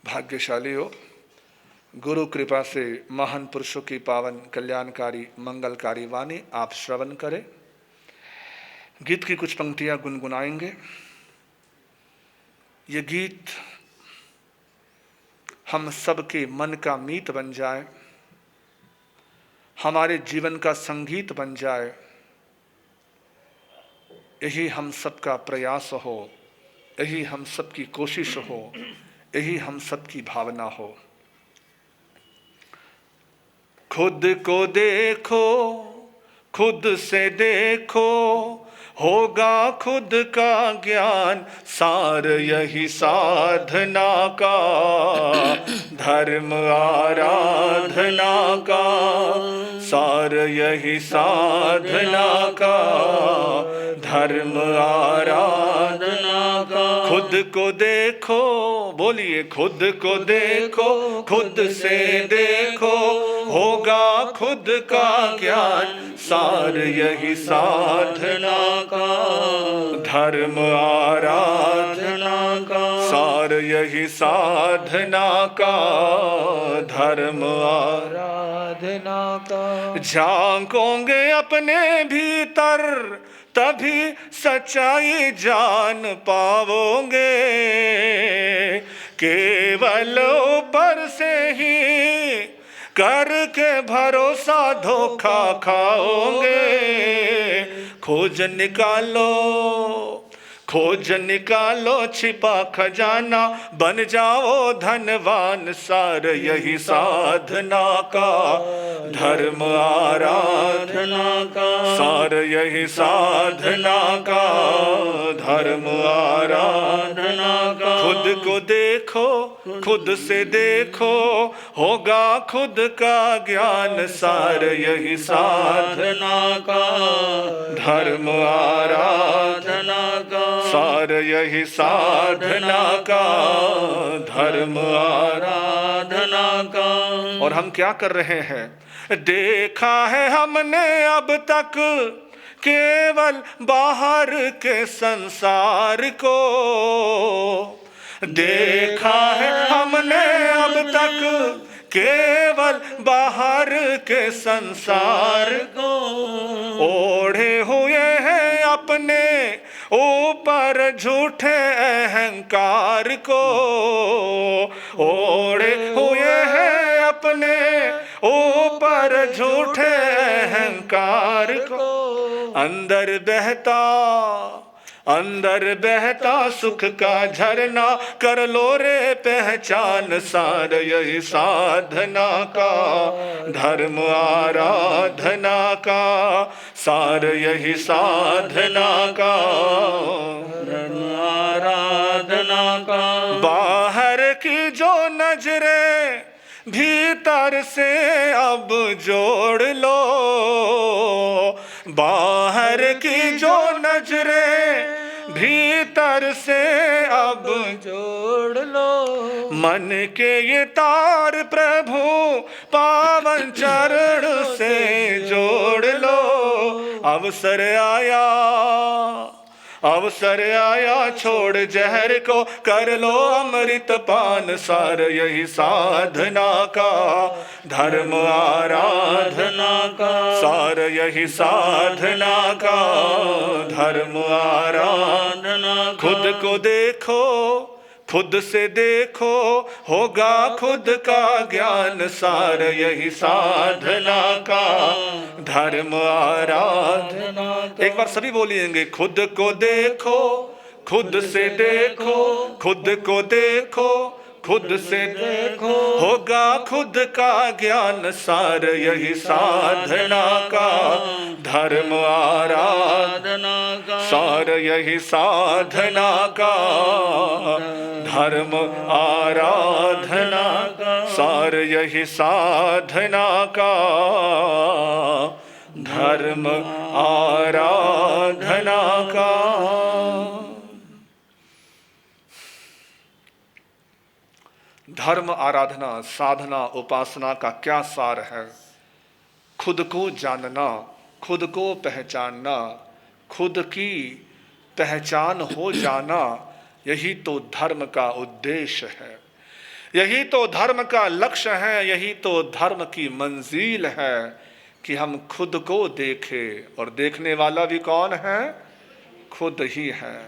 भाग्यशाली हो। गुरु कृपा से महान पुरुषों की पावन कल्याणकारी मंगलकारी वाणी आप श्रवण करें। गीत की कुछ पंक्तियां गुनगुनाएंगे। ये गीत हम सबके मन का मीत बन जाए, हमारे जीवन का संगीत बन जाए, यही हम सबका प्रयास हो, यही हम सबकी कोशिश हो, यही हम सबकी भावना हो। खुद को देखो, खुद से देखो, होगा खुद का ज्ञान, सार यही साधना का, धर्म आराधना का, सार यही साधना का, धर्म आराधना का। खुद को देखो, बोलिए खुद को देखो, खुद से देखो, होगा खुद का ज्ञान, सार यही साधना का, धर्म आराधना का, सार यही साधना का, धर्म आराधना का। झांकोगे अपने भीतर तभी सच्चाई जान पाओगे, केवल ऊपर से ही करके भरोसा धोखा खाओगे। खोज निकालो, खोज निकालो छिपा खजाना, बन जाओ धनवान, सार यही साधना का, धर्म आराधना का, सार यही साधना का, धर्म आराधना का। खुद को देखो, खुद से देखो, होगा खुद का ज्ञान, सार यही साधना का, धर्म आराधना का, सार यही साधना का, धर्म आराधना का। और हम क्या कर रहे हैं? देखा है हमने अब तक केवल बाहर के संसार को, देखा है हमने अब तक केवल बाहर के संसार को, ओढ़े हुए हैं अपने ऊपर झूठे अहंकार को, ओढ़े हुए हैं अपने ऊपर झूठे अहंकार को। अंदर बहता, अंदर बहता सुख का झरना, कर लो रे पहचान, सार यही साधना का, धर्म आराधना का, सार यही साधना का, धर्म आराधना का। बाहर की जो नजरें भीतर से अब जोड़ लो, बाहर की जो नजरें भीतर से अब जोड़ लो, मन के ये तार प्रभु पावन चरण से जोड़ लो। अवसर आया, अवसर आया, छोड़ जहर को कर लो अमृत पान, सार यही साधना का, धर्म आराधना का, सार यही साधना का, धर्म आराधना का। खुद को देखो, खुद से देखो, होगा खुद का ज्ञान, सार यही साधना का, धर्म आराधना का। एक बार सभी बोलिएंगे, खुद को देखो, खुद से देखो, खुद को देखो, खुद से देखो, होगा खुद का ज्ञान, सार यही साधना का, धर्म आराधना का, सार यही साधना का, धर्म आराधना का, सार यही साधना का, धर्म आराधना का। धर्म आराधना, साधना, उपासना का क्या सार है? खुद को जानना, खुद को पहचानना, खुद की पहचान हो जाना, यही तो धर्म का उद्देश्य है। यही तो धर्म का लक्ष्य है, यही तो धर्म की मंजिल है कि हम खुद को देखें। और देखने वाला भी कौन है? खुद ही है।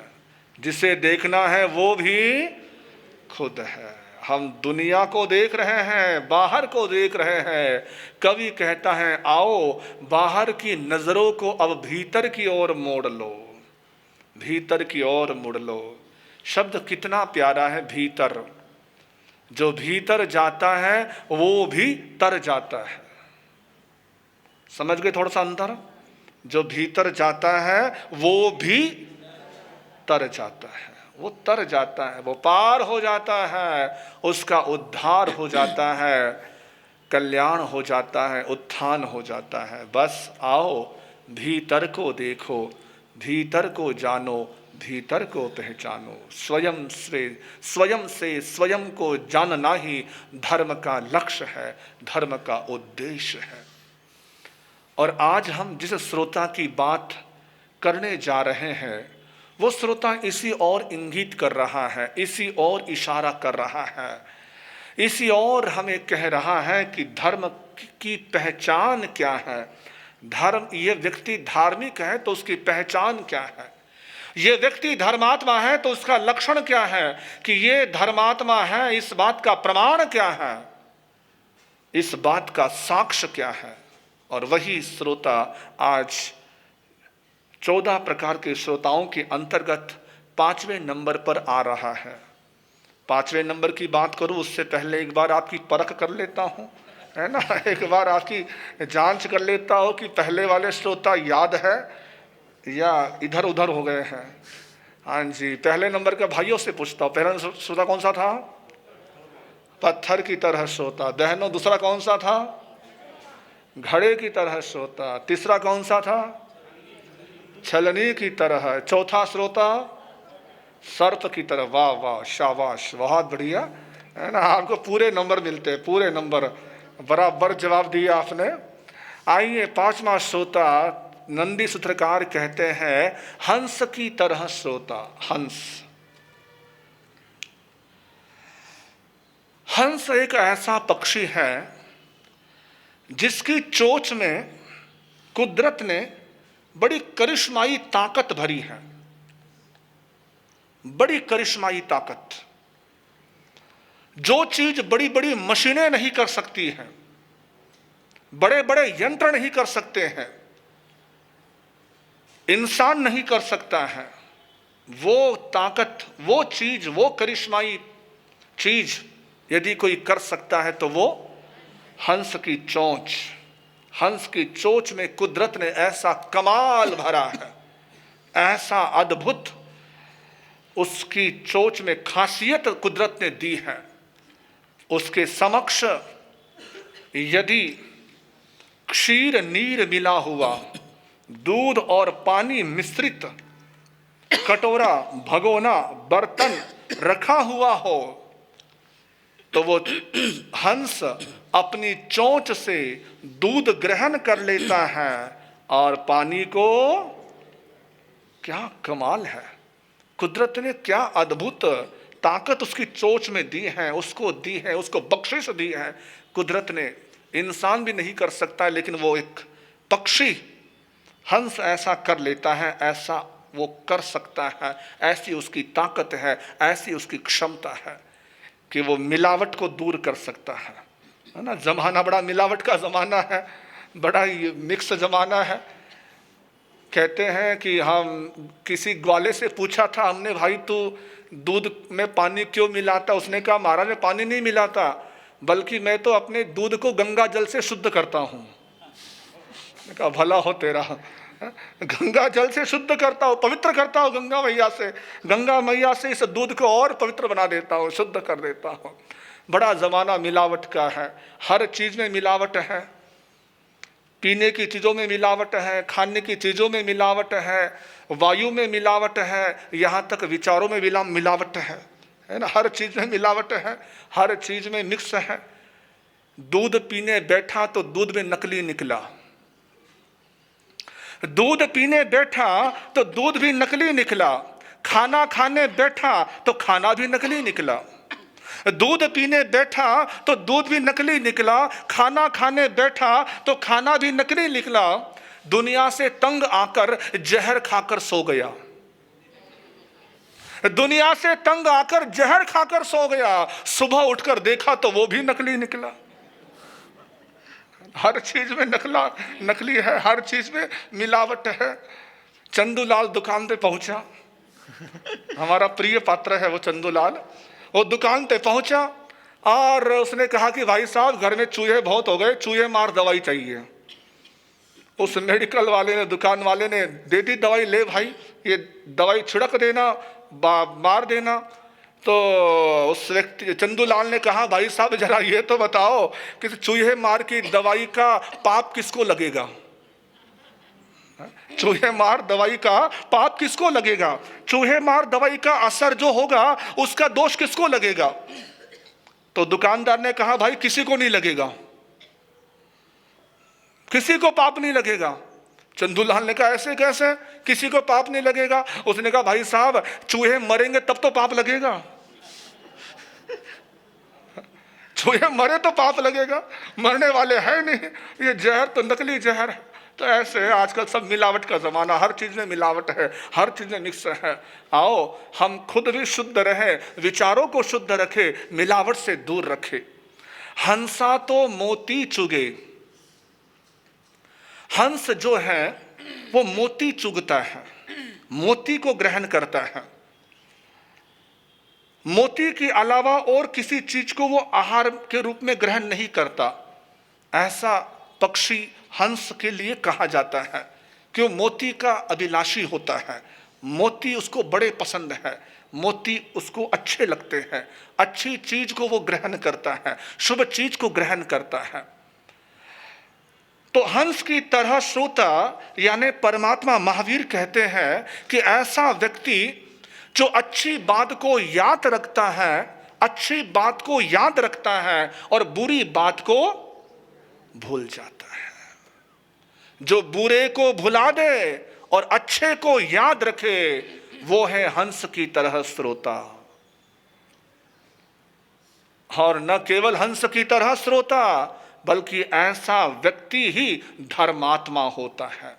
जिसे देखना है वो भी खुद है। हम दुनिया को देख रहे हैं, बाहर को देख रहे हैं। कवि कहता है आओ बाहर की नजरों को अब भीतर की ओर मोड़ लो, भीतर की ओर मुड़ लो। शब्द कितना प्यारा है, भीतर। जो भीतर जाता है वो भी तर जाता है। समझ गए थोड़ा सा अंतर? जो भीतर जाता है वो भी तर जाता है, वो तर जाता है, वो पार हो जाता है, उसका उद्धार हो जाता है, कल्याण हो जाता है, उत्थान हो जाता है। बस आओ भीतर को देखो, भीतर को जानो, भीतर को पहचानो। स्वयं से स्वयं को जानना ही धर्म का लक्ष्य है, धर्म का उद्देश्य है। और आज हम जिस श्रोता की बात करने जा रहे हैं वो श्रोता इसी ओर इंगित कर रहा है, इसी ओर इशारा कर रहा है, इसी ओर हमें कह रहा है कि धर्म की पहचान क्या है। धर्म, ये व्यक्ति धार्मिक है तो उसकी पहचान क्या है? ये व्यक्ति धर्मात्मा है तो उसका लक्षण क्या है कि ये धर्मात्मा है? इस बात का प्रमाण क्या है? इस बात का साक्ष्य क्या है? और वही श्रोता आज 14 प्रकार के श्रोताओं के अंतर्गत 5वें नंबर पर आ रहा है। 5वें नंबर की बात करूं उससे पहले एक बार आपकी परख कर लेता हूं, है ना, एक बार आपकी जांच कर लेता हूं कि पहले वाले श्रोता याद है या इधर उधर हो गए हैं। हाँ जी, पहले नंबर का भाइयों से पूछता हूँ, पहला श्रोता कौन सा था? पत्थर की तरह श्रोता। बहनों, दूसरा कौन सा था? घड़े की तरह श्रोता। तीसरा कौन सा था? छलनी की तरह। चौथा श्रोता सर्प की तरह। वाह वाह, शाबाश, बहुत बढ़िया, है ना, आपको पूरे नंबर मिलते हैं, पूरे नंबर, बराबर जवाब दिया आपने। आइए 5वां श्रोता, नंदी सूत्रकार कहते हैं हंस की तरह श्रोता। हंस, हंस एक ऐसा पक्षी है जिसकी चोंच में कुदरत ने बड़ी करिश्माई ताकत भरी है, बड़ी करिश्माई ताकत। जो चीज बड़ी बड़ी मशीनें नहीं कर सकती हैं, बड़े बड़े यंत्र नहीं कर सकते हैं, इंसान नहीं कर सकता है, वो ताकत, वो चीज, वो करिश्माई चीज यदि कोई कर सकता है तो वो हंस की चोंच। हंस की चोंच में कुदरत ने ऐसा कमाल भरा है, ऐसा अद्भुत उसकी चोंच में खासियत कुदरत ने दी है। उसके समक्ष यदि क्षीर नीर मिला हुआ, दूध और पानी मिश्रित कटोरा, भगोना, बर्तन रखा हुआ हो तो वो हंस अपनी चोंच से दूध ग्रहण कर लेता है और पानी को, क्या कमाल है, कुदरत ने क्या अद्भुत ताकत उसकी चोंच में दी है, उसको दी है, उसको बख्शिश दी है कुदरत ने। इंसान भी नहीं कर सकता, लेकिन वो एक पक्षी हंस ऐसा कर लेता है, ऐसा वो कर सकता है, ऐसी उसकी ताकत है, ऐसी उसकी क्षमता है कि वो मिलावट को दूर कर सकता है ना। जमाना बड़ा मिलावट का जमाना है, बड़ा ही मिक्स जमाना है। कहते हैं कि हम किसी ग्वाले से पूछा था हमने, भाई तू दूध में पानी क्यों मिलाता? उसने कहा महाराज मैं पानी नहीं मिलाता, बल्कि मैं तो अपने दूध को गंगा जल से शुद्ध करता हूँ। कहा भला हो तेरा, गंगा जल से शुद्ध करता हूँ, पवित्र करता हूँ गंगा मैया से, गंगा मैया से इस दूध को और पवित्र बना देता हूँ, शुद्ध कर देता हूँ। बड़ा जमाना मिलावट का है, हर चीज में मिलावट है, पीने की चीजों में मिलावट है, खाने की चीजों में मिलावट है, वायु में मिलावट है, यहाँ तक विचारों में मिलावट है ना। हर चीज में मिलावट है, हर चीज में मिक्स है। दूध पीने बैठा तो दूध में नकली निकला, दूध पीने बैठा तो दूध भी नकली निकला, खाना खाने बैठा तो खाना भी नकली निकला, दूध पीने बैठा तो दूध भी नकली निकला, खाना खाने बैठा तो खाना भी नकली निकला। दुनिया से तंग आकर जहर खाकर सो गया, दुनिया से तंग आकर जहर खाकर सो गया। सुबह उठकर देखा तो वो भी नकली निकला। हर चीज में नकली है, हर चीज में मिलावट है। चंदूलाल दुकान पे पहुंचा, हमारा प्रिय पात्र है वो चंदूलाल। वो दुकान पे पहुंचा और उसने कहा कि भाई साहब घर में चूहे बहुत हो गए, चूहे मार दवाई चाहिए। उस मेडिकल वाले ने, दुकान वाले ने दे दी दवाई, ले भाई ये दवाई छिड़क देना, मार देना। तो उस व्यक्ति चंदूलाल ने कहा भाई साहब जरा ये तो बताओ कि चूहे मार की दवाई का पाप किसको लगेगा? चूहे मार दवाई का पाप किसको लगेगा? चूहे मार दवाई का असर जो होगा उसका दोष किसको लगेगा? तो दुकानदार ने कहा भाई किसी को नहीं लगेगा, किसी को पाप नहीं लगेगा। चंदूलाल ने कहा ऐसे कैसे, किसी को पाप नहीं लगेगा? उसने कहा भाई साहब चूहे मरेंगे तब तो पाप लगेगा, चूहे मरे तो पाप लगेगा, मरने वाले है नहीं, ये जहर तो नकली जहर है। तो ऐसे आजकल सब मिलावट का जमाना, हर चीज में मिलावट है, हर चीज में मिक्स है। आओ हम खुद भी शुद्ध रहें, विचारों को शुद्ध रखें, मिलावट से दूर रखें। हंसा तो मोती चुगे, हंस जो है वो मोती चुगता है, मोती को ग्रहण करता है। मोती के अलावा और किसी चीज को वो आहार के रूप में ग्रहण नहीं करता। ऐसा पक्षी हंस के लिए कहा जाता है कि वो मोती का अभिलाषी होता है, मोती उसको बड़े पसंद है, मोती उसको अच्छे लगते हैं, अच्छी चीज को वो ग्रहण करता है, शुभ चीज को ग्रहण करता है। तो हंस की तरह श्रोता यानी परमात्मा महावीर कहते हैं कि ऐसा व्यक्ति जो अच्छी बात को याद रखता है, अच्छी बात को याद रखता है और बुरी बात को भूल जाता है, जो बुरे को भुला दे और अच्छे को याद रखे, वो है हंस की तरह श्रोता। और न केवल हंस की तरह श्रोता बल्कि ऐसा व्यक्ति ही धर्मात्मा होता है,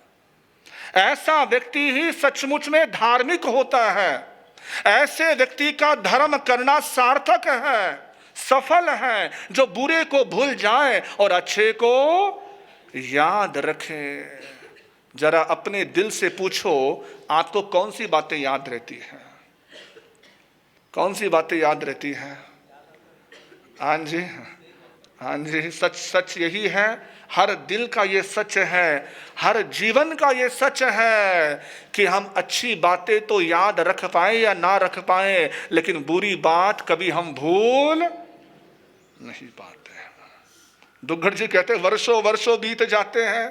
ऐसा व्यक्ति ही सचमुच में धार्मिक होता है। ऐसे व्यक्ति का धर्म करना सार्थक है, सफल है, जो बुरे को भूल जाए और अच्छे को याद रखे। जरा अपने दिल से पूछो आपको कौन सी बातें याद रहती हैं? कौन सी बातें याद रहती हैं? हाँ जी, हाँ जी, सच सच यही है, हर दिल का ये सच है, हर जीवन का ये सच है कि हम अच्छी बातें तो याद रख पाए या ना रख पाए, लेकिन बुरी बात कभी हम भूल नहीं पाते। दुग्गड़ जी कहते वर्षों वर्षों बीत जाते हैं,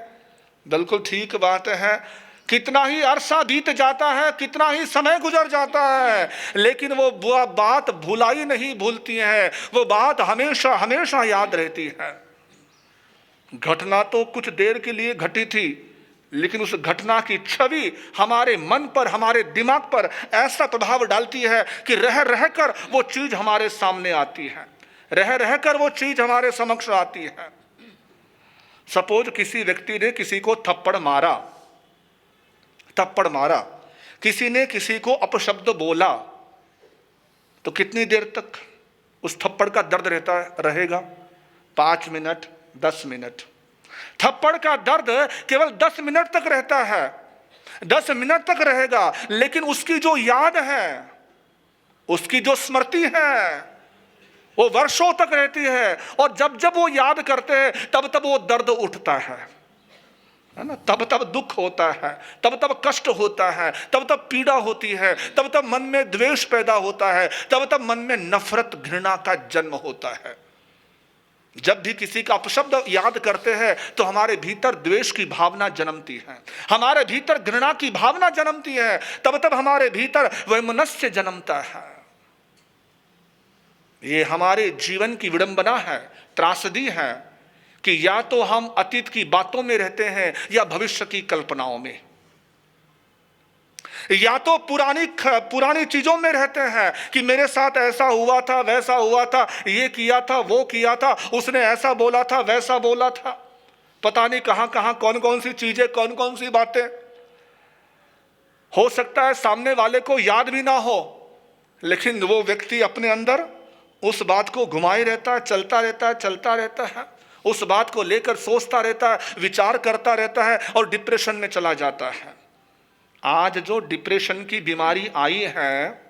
बिल्कुल ठीक बात है। कितना ही अरसा बीत जाता है, कितना ही समय गुजर जाता है, लेकिन वो बात भुलाई नहीं भूलती है, वो बात हमेशा हमेशा याद रहती है। घटना तो कुछ देर के लिए घटी थी, लेकिन उस घटना की छवि हमारे मन पर, हमारे दिमाग पर ऐसा प्रभाव डालती है कि रह रहकर वो चीज हमारे सामने आती है, रह रहकर वो चीज हमारे समक्ष आती है। सपोज किसी व्यक्ति ने किसी को थप्पड़ मारा, किसी ने किसी को अपशब्द बोला, तो कितनी देर तक उस थप्पड़ का दर्द रहेगा? 5 मिनट, 10 मिनट। थप्पड़ का दर्द केवल 10 मिनट तक रहता है, 10 मिनट तक रहेगा, लेकिन उसकी जो याद है, उसकी जो स्मृति है, वो वर्षों तक रहती है। और जब जब वो याद करते हैं तब तब वो दर्द उठता है ना, तब तब दुख होता है, तब तब कष्ट होता है, तब तब पीड़ा होती है, तब तब मन में द्वेष पैदा होता है, तब तब मन में नफरत घृणा का जन्म होता है। जब भी किसी का अपशब्द याद करते हैं तो हमारे भीतर द्वेष की भावना जन्मती है, हमारे भीतर घृणा की भावना जन्मती है, तब तब हमारे भीतर वैमनस्य जन्मता है। ये हमारे जीवन की विडंबना है, त्रासदी है कि या तो हम अतीत की बातों में रहते हैं या भविष्य की कल्पनाओं में। या तो पुरानी चीजों में रहते हैं कि मेरे साथ ऐसा हुआ था, वैसा हुआ था, ये किया था, वो किया था, उसने ऐसा बोला था, वैसा बोला था, पता नहीं कहां कहां कौन कौन सी चीजें, कौन कौन सी बातें। हो सकता है सामने वाले को याद भी ना हो, लेकिन वो व्यक्ति अपने अंदर उस बात को घुमाए रहता है, चलता रहता है, उस बात को लेकर सोचता रहता है, विचार करता रहता है और डिप्रेशन में चला जाता है। आज जो डिप्रेशन की बीमारी आई है,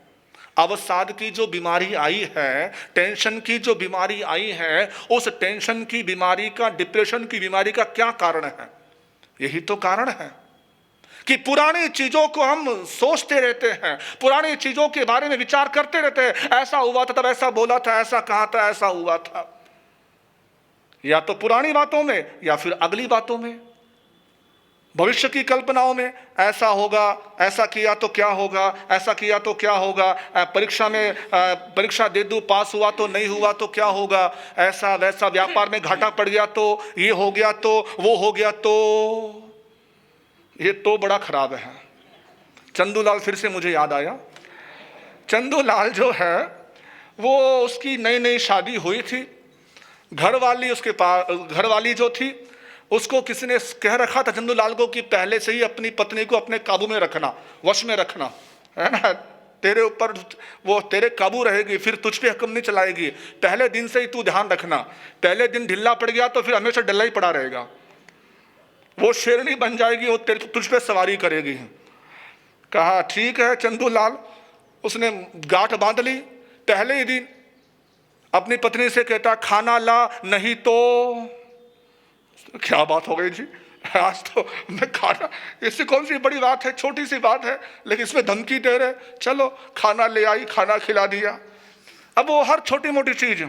अवसाद की जो बीमारी आई है, टेंशन की जो बीमारी आई है, उस टेंशन की बीमारी का, डिप्रेशन की बीमारी का क्या कारण है? यही तो कारण है कि पुरानी चीजों को हम सोचते रहते हैं, पुरानी चीजों के बारे में विचार करते रहते हैं। ऐसा हुआ था तब, ऐसा बोला था, ऐसा कहा था, ऐसा हुआ था। या तो पुरानी बातों में या फिर अगली बातों में, भविष्य की कल्पनाओं में, ऐसा होगा, ऐसा किया तो क्या होगा, ऐसा किया तो क्या होगा, परीक्षा में परीक्षा दे दूं, पास हुआ तो नहीं हुआ तो क्या होगा, ऐसा वैसा, व्यापार में घाटा पड़ गया तो, ये हो गया तो, वो हो गया तो। ये तो बड़ा खराब है। चंदूलाल, फिर से मुझे याद आया, चंदूलाल जो है वो, उसकी नई नई शादी हुई थी, घरवाली उसके पास, घरवाली जो थी उसको किसी ने कह रखा था चंदूलाल को कि पहले से ही अपनी पत्नी को अपने काबू में रखना, वश में रखना, है ना, तेरे ऊपर वो तेरे काबू रहेगी, फिर तुझ पे हुक्म नहीं चलाएगी, पहले दिन से ही तू ध्यान रखना, पहले दिन ढिल्ला पड़ गया तो फिर हमेशा ढिल्ला ही पड़ा रहेगा, वो शेरनी बन जाएगी, वो तुझ पे सवारी करेगी। कहा ठीक है चंदूलाल। उसने गांठ बांध ली, पहले ही दिन अपनी पत्नी से कहता खाना ला, नहीं तो। क्या बात हो गई जी, आज तो मैं खाना, इससे कौन सी बड़ी बात है, छोटी सी बात है, लेकिन इसमें धमकी दे रहे। चलो खाना ले आई, खाना खिला दिया। अब वो हर छोटी मोटी चीज,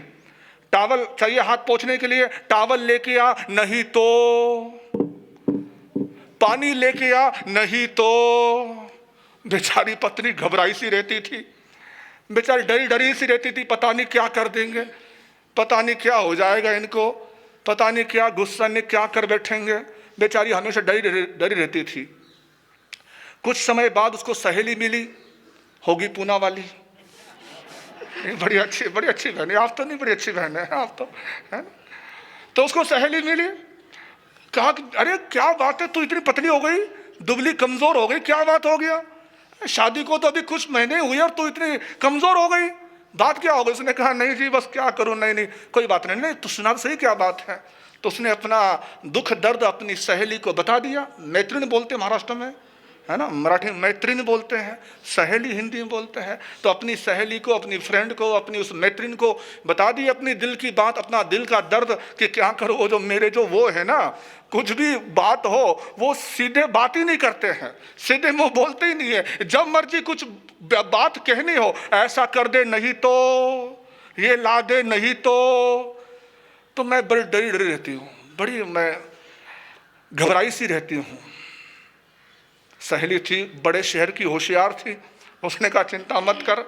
टावल चाहिए हाथ पोंछने के लिए, टावल लेके आ, नहीं तो। पानी लेके आ, नहीं तो। बेचारी पत्नी घबराई सी रहती थी, बेचारी डरी डरी सी रहती थी, पता नहीं क्या कर देंगे, पता नहीं क्या हो जाएगा इनको, पता नहीं क्या गुस्सा ने क्या कर बैठेंगे। बेचारी हमेशा डरी रहती थी। कुछ समय बाद उसको सहेली मिली, होगी पूना वाली, बड़ी अच्छी बहन है आप तो, नहीं बड़ी अच्छी बहन है आप तो, है ना। तो उसको सहेली मिली, कहा कि अरे क्या बात है, तू इतनी पतली हो गई, दुबली कमजोर हो गई, क्या बात हो गया, शादी को तो अभी कुछ महीने हुए और तू इतनी कमजोर हो गई, बात क्या हो गई। उसने कहा नहीं जी बस क्या करूं, नहीं कोई बात नहीं, नहीं तो सुना सही क्या बात है। तो उसने अपना दुख दर्द अपनी सहेली को बता दिया। मैत्रिण बोलते महाराष्ट्र में, है ना, मराठी में मैत्रिण बोलते हैं, सहेली हिंदी में बोलते हैं। तो अपनी सहेली को, अपनी फ्रेंड को, अपनी उस मैत्रिण को बता दी अपनी दिल की बात, अपना दिल का दर्द कि क्या करो, वो जो मेरे जो वो है ना, कुछ भी बात हो वो सीधे बात ही नहीं करते हैं, सीधे मुंह बोलते ही नहीं है, जब मर्जी कुछ बात कहनी हो, ऐसा कर दे नहीं तो, ये ला दे नहीं तो मैं बड़ी डरी रहती हूँ, बड़ी मैं घबराई सी रहती हूँ। सहेली थी, बड़े शहर की होशियार थी, उसने कहा चिंता मत कर,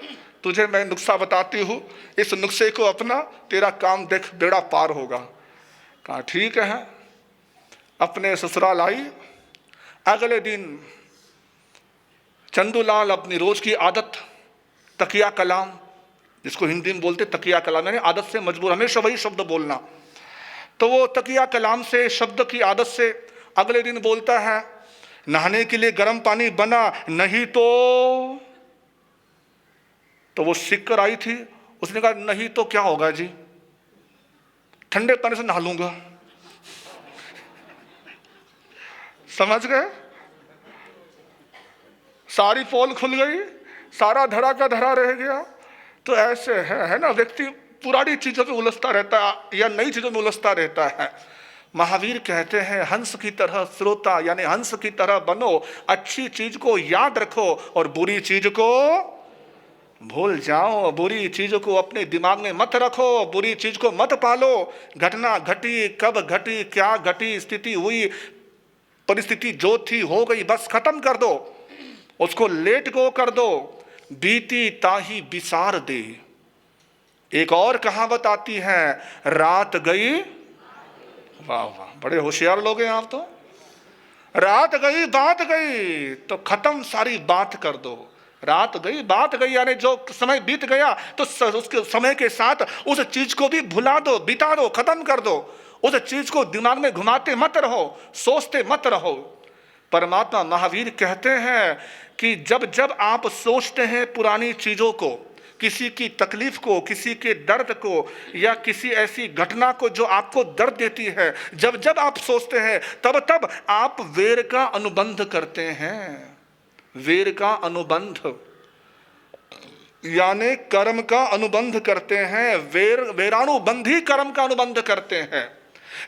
तुझे मैं नुस्खा बताती हूँ, इस नुस्खे को अपना, तेरा काम देख बेड़ा पार होगा। कहा ठीक है। अपने ससुराल आई। अगले दिन चंदूलाल अपनी रोज की आदत, तकिया कलाम, जिसको हिंदी में बोलते तकिया कलाम, यानी आदत से मजबूर, हमेशा वही शब्द बोलना। तो वो तकिया कलाम से, शब्द की आदत से अगले दिन बोलता है नहाने के लिए गर्म पानी बना, नहीं तो वो सीख कर आई थी। उसने कहा नहीं तो क्या होगा जी, ठंडे पानी से नहा लूंगा। समझ गए, सारी पोल खुल गई, सारा धरा का धरा रह गया। तो ऐसे है ना, व्यक्ति पुरानी चीजों में उलझता रहता है या नई चीजों में उलझता रहता है। महावीर कहते हैं हंस की तरह श्रोता, यानी हंस की तरह बनो, अच्छी चीज को याद रखो और बुरी चीज को भूल जाओ, बुरी चीज को अपने दिमाग में मत रखो, बुरी चीज को मत पालो। घटना घटी, कब घटी, क्या घटी, स्थिति हुई, परिस्थिति जो थी हो गई, बस खत्म कर दो, उसको लेट गो कर दो, बीती ताही बिसार दे। एक और कहावत आती है, रात गई, वाह वाह, बड़े होशियार लोग हैं आप तो, रात गई बात गई तो खत्म सारी बात कर दो। रात गई बात गई यानी जो समय बीत गया तो उसके समय के साथ उस चीज को भी भुला दो, बिता दो, खत्म कर दो। उस चीज को दिमाग में घुमाते मत रहो, सोचते मत रहो। परमात्मा महावीर कहते हैं कि जब जब आप सोचते हैं पुरानी चीजों को, किसी की तकलीफ को, किसी के दर्द को, या किसी ऐसी घटना को जो आपको दर्द देती है, जब जब आप सोचते हैं तब तब आप वेर का अनुबंध करते हैं। वेर का अनुबंध यानी कर्म का अनुबंध करते हैं। वेरानुबंधी कर्म का अनुबंध करते हैं।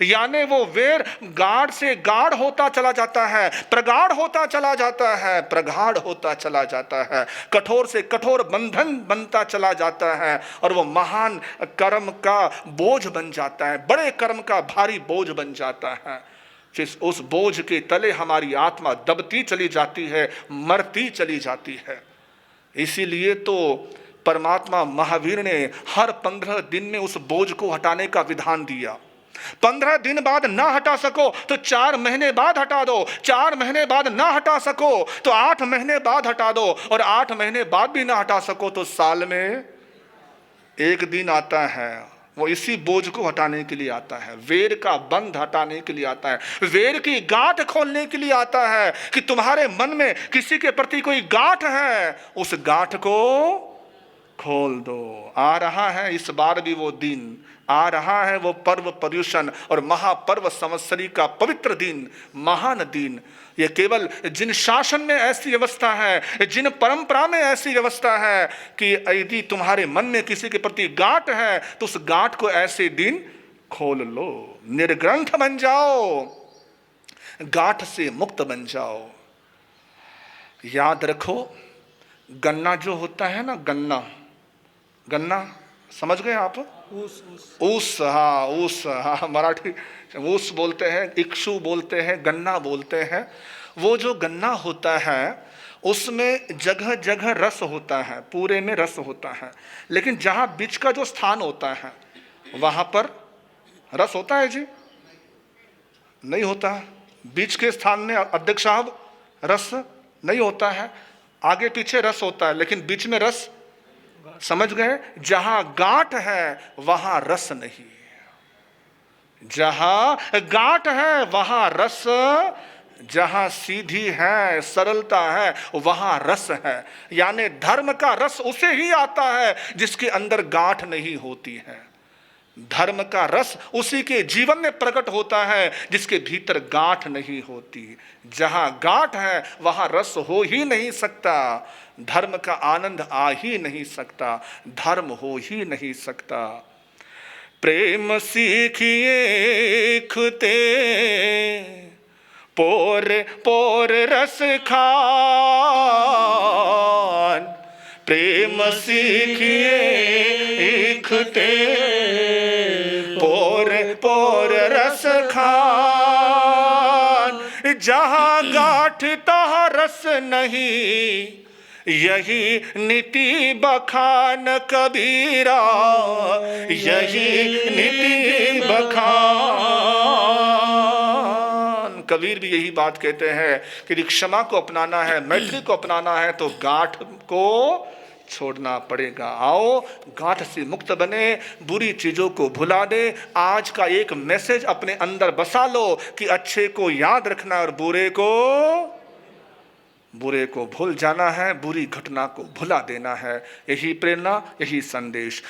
यानी वो वेर गाढ़ से गाढ़ होता चला जाता है, प्रगाढ़ होता चला जाता है, प्रगाढ़ होता चला जाता है, कठोर से कठोर बंधन बनता चला जाता है और वो महान कर्म का बोझ बन जाता है, बड़े कर्म का भारी बोझ बन जाता है। फिर उस बोझ के तले हमारी आत्मा दबती चली जाती है, मरती चली जाती है। इसीलिए तो परमात्मा महावीर ने हर 15 दिन में उस बोझ को हटाने का विधान दिया। 15 दिन बाद ना हटा सको तो 4 महीने बाद हटा दो, 4 महीने बाद ना हटा सको तो 8 महीने बाद हटा दो, और 8 महीने बाद भी ना हटा सको तो साल में 1 दिन आता है। वो इसी बोझ को हटाने के लिए आता है, वेर का बंध हटाने के लिए आता है, वेर की गांठ खोलने के लिए आता है कि तुम्हारे मन में किसी के प्रति कोई गांठ है, उस गांठ को खोल दो। आ रहा है इस बार भी वो दिन, आ रहा है वो पर्व पर्युषण और महापर्व संवत्सरी का पवित्र दिन, महान दिन। ये केवल जिन शासन में ऐसी व्यवस्था है, जिन परंपरा में ऐसी व्यवस्था है कि यदि तुम्हारे मन में किसी के प्रति गांठ है तो उस गांठ को ऐसे दिन खोल लो, निर्ग्रंथ बन जाओ, गांठ से मुक्त बन जाओ। याद रखो, गन्ना जो होता है ना, गन्ना, गन्ना समझ गए आप? ऊस, हाँ ऊस, हाँ मराठी ऊस बोलते हैं, इक्षु बोलते हैं, गन्ना बोलते हैं। वो जो गन्ना होता है उसमें जगह जगह रस होता है, पूरे में रस होता है, लेकिन जहाँ बीच का जो स्थान होता है वहाँ पर रस होता है जी? नहीं होता। बीच के स्थान में अध्यक्ष साहब रस नहीं होता है, आगे पीछे रस होता है लेकिन बीच में रस, समझ गए? जहां गांठ है वहां रस नहीं, जहां गांठ है वहां रस, जहां सीधी है, सरलता है, वहां रस है। यानी धर्म का रस उसे ही आता है जिसके अंदर गांठ नहीं होती है। धर्म का रस उसी के जीवन में प्रकट होता है जिसके भीतर गांठ नहीं होती। जहां गांठ है वहां रस हो ही नहीं सकता, धर्म का आनंद आ ही नहीं सकता, धर्म हो ही नहीं सकता। प्रेम सीखिए खुते पोर पोर रस खान, प्रेम सीखिए खुते पोर पोर रस खान। जहाँ गांठ तहाँ रस नहीं, यही नीति बखान कबीरा, यही नीति बखान। कबीर भी यही बात कहते हैं कि क्षमा को अपनाना है, मैत्री को अपनाना है तो गांठ को छोड़ना पड़ेगा। आओ गांठ से मुक्त बने, बुरी चीजों को भुला दे। आज का एक मैसेज अपने अंदर बसा लो कि अच्छे को याद रखना और बुरे को भूल जाना है, बुरी घटना को भुला देना है। यही प्रेरणा, यही संदेश।